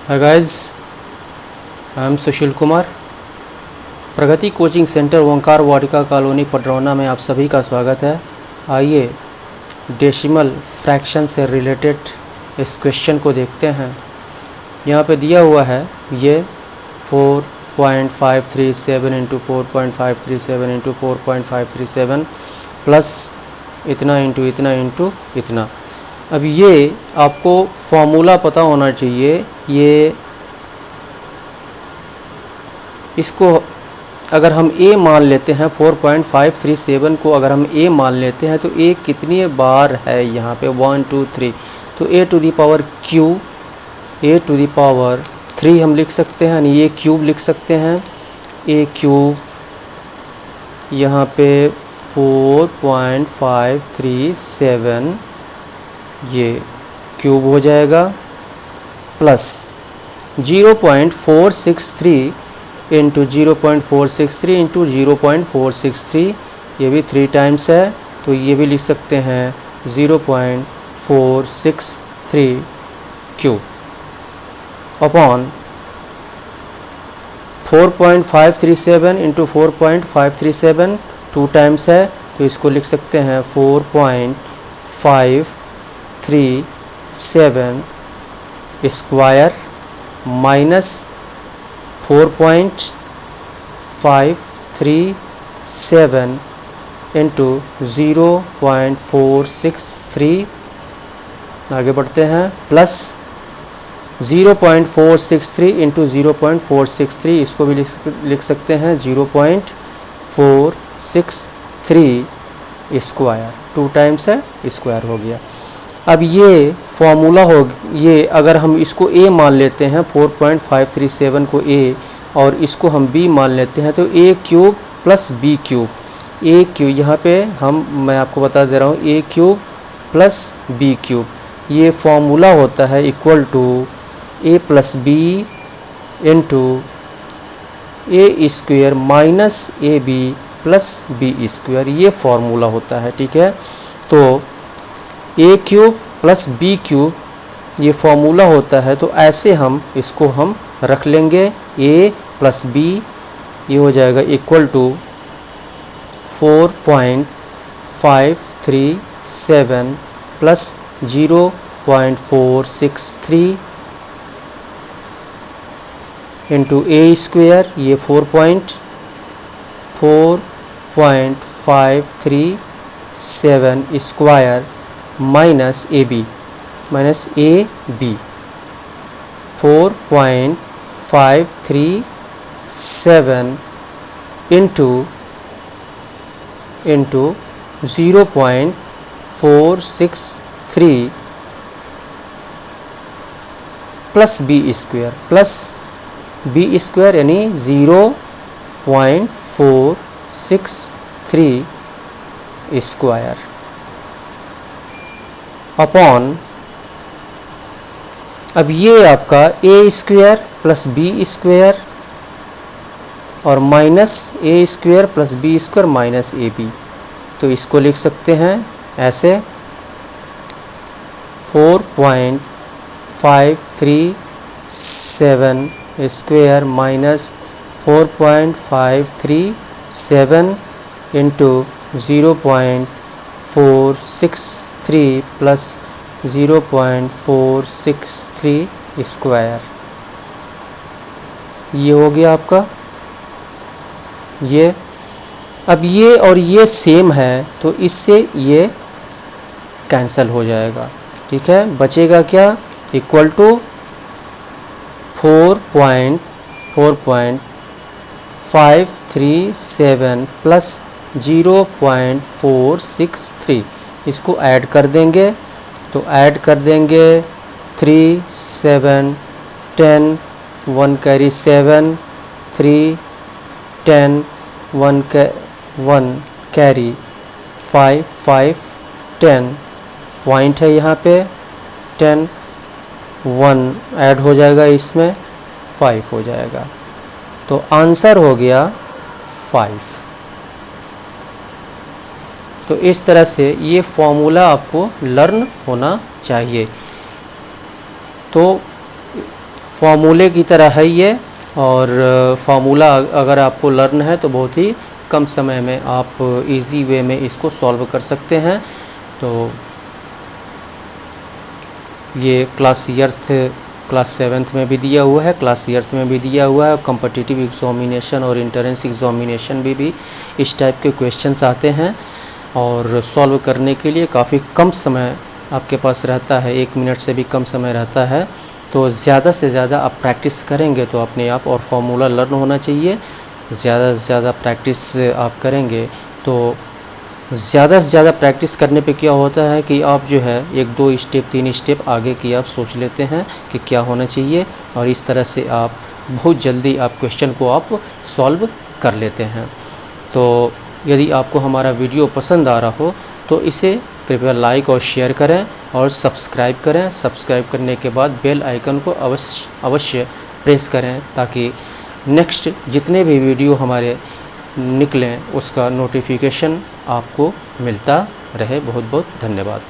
Hi guys, I am Sushil Kumar. Pragati coaching centre Onkar Vatika colony Padrauna में आप सभी का स्वागत है। आइए डेसिमल फ्रैक्शन से रिलेटेड इस क्वेश्चन को देखते हैं। यहाँ पे दिया हुआ है ये 4.537 इंटू 4.537 इंटू 4.537 प्लस इतना इंटू इतना इंटू इतना। अब ये आपको फॉर्मूला पता होना चाहिए। ये इसको अगर हम a मान लेते हैं 4.537 को अगर हम a मान लेते हैं तो a कितनी बार है यहाँ पे 1 2 3, तो a to the power q, a to the power 3 हम लिख सकते हैं, यानी ये क्यूब लिख सकते हैं। a क्यूब यहाँ पे 4.537 ये क्यूब हो जाएगा प्लस 0.463 इंटू 0.463 इंटू 0.463, ये भी 3 टाइम्स है तो ये भी लिख सकते हैं 0.463 क्यूब अपॉन 4.537 इंटू 4.537 2 टाइम्स है तो इसको लिख सकते हैं 4.537 स्क्वायर माइनस 4.537 इंटू 0.463, आगे बढ़ते हैं, प्लस 0.463 इंटू 0.463, इसको भी लिख सकते हैं 0.463 स्क्वायर, 2 टाइम्स है स्क्वायर हो गया। अब ये फॉर्मूला हो, ये अगर हम इसको a मान लेते हैं 4.537 को a और इसको हम b मान लेते हैं तो a cube plus b cube, a cube यहाँ पे मैं आपको बता दे रहा हूँ a cube plus b cube, ये फॉर्मूला होता है equal to a plus b into a square minus A B plus B square, ये फॉर्मूला होता है। ठीक है, तो a cube plus b cube ये फॉर्मूला होता है, तो ऐसे हम इसको हम रख लेंगे a प्लस b, ये हो जाएगा equal to 4.537 plus 0.463 into a square, ये 4.537 square minus A B 4.537 into 0.463 plus B square यानी 0.463 स्क्वायर अपॉन, अब ये आपका a square plus B square और minus a square plus B square minus A B, तो इसको लिख सकते हैं ऐसे 4.537 square minus 4.537 into 0.463 plus 0.463 square, ये हो गया आपका ये। अब ये और ये सेम है तो इससे ये कैंसिल हो जाएगा। ठीक है, बचेगा क्या, इक्वल टू 4.537 प्लस 0.463, इसको ऐड कर देंगे तो ऐड कर देंगे 3 7 10 1 कैरी 7 3 10 1 कैरी 5 5 10 पॉइंट है यहाँ पे 10 1 ऐड हो जाएगा, इसमें 5 हो जाएगा, तो आंसर हो गया 5। तो इस तरह से ये फॉर्मूला आपको लर्न होना चाहिए। तो फॉर्मूले की तरह है ये, और फार्मूला अगर आपको लर्न है तो बहुत ही कम समय में आप इजी वे में इसको सॉल्व कर सकते हैं। तो ये क्लास 7th में भी दिया हुआ है, क्लास 8th में भी दिया हुआ है। कॉम्पिटिटिव एग्जामिनेशन और इंट्रेंस एग्जामिनेशन में भी इस टाइप के क्वेश्चंस आते हैं, और सॉल्व करने के लिए काफ़ी कम समय आपके पास रहता है, 1 मिनट से भी कम समय रहता है। तो ज़्यादा से ज़्यादा आप प्रैक्टिस करेंगे तो अपने आप, और फार्मूला लर्न होना चाहिए। ज़्यादा से ज़्यादा प्रैक्टिस आप करेंगे तो ज़्यादा से ज़्यादा प्रैक्टिस करने पे क्या होता है कि आप जो है 1-2 स्टेप 3 स्टेप आगे की आप सोच लेते हैं कि क्या होना चाहिए, और इस तरह से आप बहुत जल्दी आप क्वेश्चन को आप सॉल्व कर लेते हैं। तो यदि आपको हमारा वीडियो पसंद आ रहा हो तो इसे कृपया लाइक और शेयर करें और सब्सक्राइब करें। सब्सक्राइब करने के बाद बेल आइकन को अवश्य प्रेस करें, ताकि नेक्स्ट जितने भी वीडियो हमारे निकलें उसका नोटिफिकेशन आपको मिलता रहे। बहुत बहुत धन्यवाद।